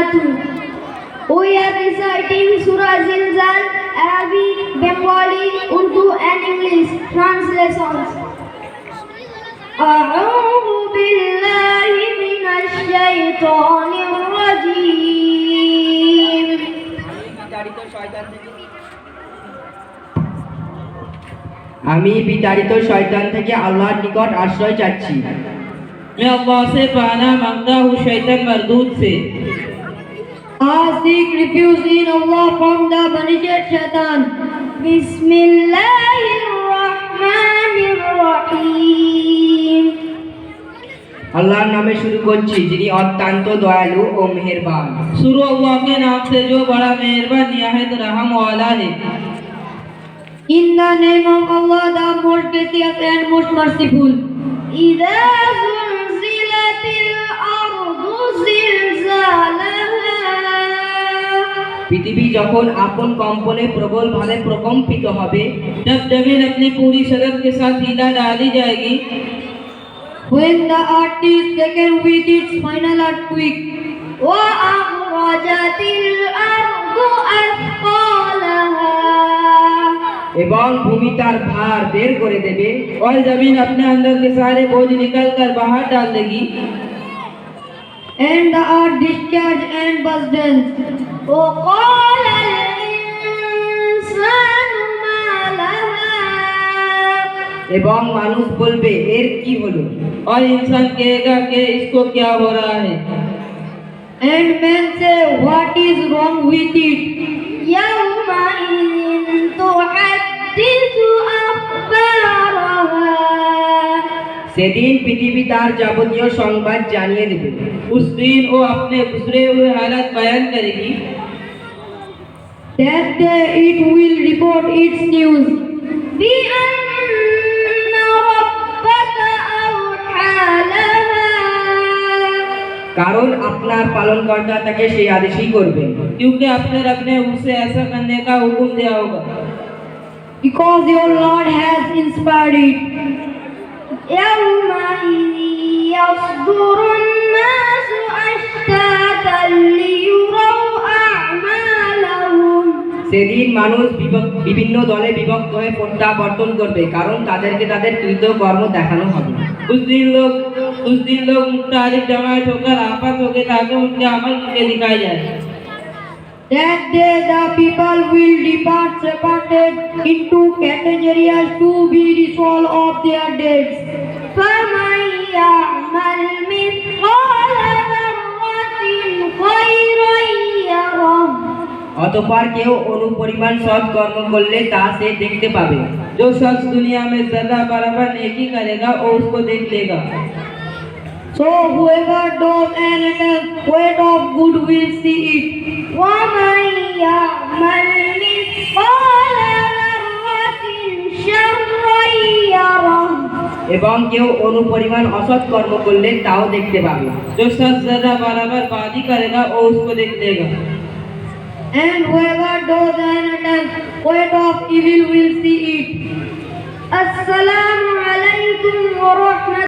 barakatuh. We are reciting Surah Zilzal, Arabic, Bengali, Urdu and English translations. أعوذ بالله من الشيطان الرجيم. আমি বিতাড়িত শয়তান থেকে আল্লাহর নিকট আশ্রয় চাচ্ছি। मैं अल्लाह से पाना मांगता हूँ शैतान मरदूद से। I seek refuge in Allah from the beneficent shaitan. Bismillahirrahmanirrahim. আল্লাহর নামে শুরু করছি, যিনি অত্যন্ত দয়ালু ও মেহেরবান। शुरू अल्लाह के नाम से जो बड़ा मेहरबान निहायत रहम वाला है। In the name of Allah, the most gracious and most merciful. إذا زلزلت الأرض زلزالها. পৃথিবী যখন আপন কম্পনে প্রবলভাবে প্রকম্পিত হবে, जब जमीन अपनी पूरी शरत के साथ हिला डाली जाएगी, When the earth is taken with its final earthquake. وأخرجت الأرض أثقالها. এবং ভূমি তার ভার বের করে দেবে, और जमीन अपने अंदर के सारे बोझ निकल कर बाहर डाल देगी। And the earth discharged and burdens. وقال الإنسان ما لها. এবং মানুষ বলবে, এর কি হলো? और इंसान कहेगा कि इसको क्या हो रहा है। And men say, what is wrong with it? يومئذ تحدث أخبارها. সেদিন পৃথিবী তার যাবতীয় সংবাদ জানিয়ে দেবে। उस दिन वो अपने गुजरे हुए हालात बयान करेगी। That day it will report its news. بأن ربك أوحى لها. কারণ আপনার পালনকর্তা তাকে সেই আদেশই করবেন। क्योंकि अपने रब ने उसे ऐसा करने का हुक्म दिया होगा। Because your Lord has inspired it. يومئذ يصدر الناس أشتاتا ليروا أعمالهم. সেদিন মানুষ বিভিন্ন দলে বিভক্ত হয়ে প্রত্যাবর্তন করবে, কারণ তাদেরকে তাদের কৃত কর্ম দেখানো হবে। उस दिन लोग मुख्तालिफ जमात होकर आपस होकर ताकि उनके अमल उनके दिखाए जाए। That day the people will depart separated into categories to be resolved of their deeds. فَمَنْ يَعْمَلْ مِثْقَالَ ذَرَّةٍ خَيْرًا يَرَهُ. অতঃপর কেউ অনুপরিমাণ সৎ কর্ম করলে তা সে দেখতে পাবে। जो शख्स दुनिया में जरा बराबर नेकी करेगा वो उसको देख लेगा। So whoever does anything weight of good will see it. وَمَنْ يَعْمَلْ مِثْقَالَ ذَرَّةٍ شَرًّا يَرَهُ. এবং কেউ অনুপরিমাণ অসৎ কর্ম করলে তাও দেখতে পাবে। जो शख्स जरा बराबर बादी करेगा वो उसको देख लेगा। And whoever does anything weight of evil will see it. Assalamu alaikum wa rahmatullahi.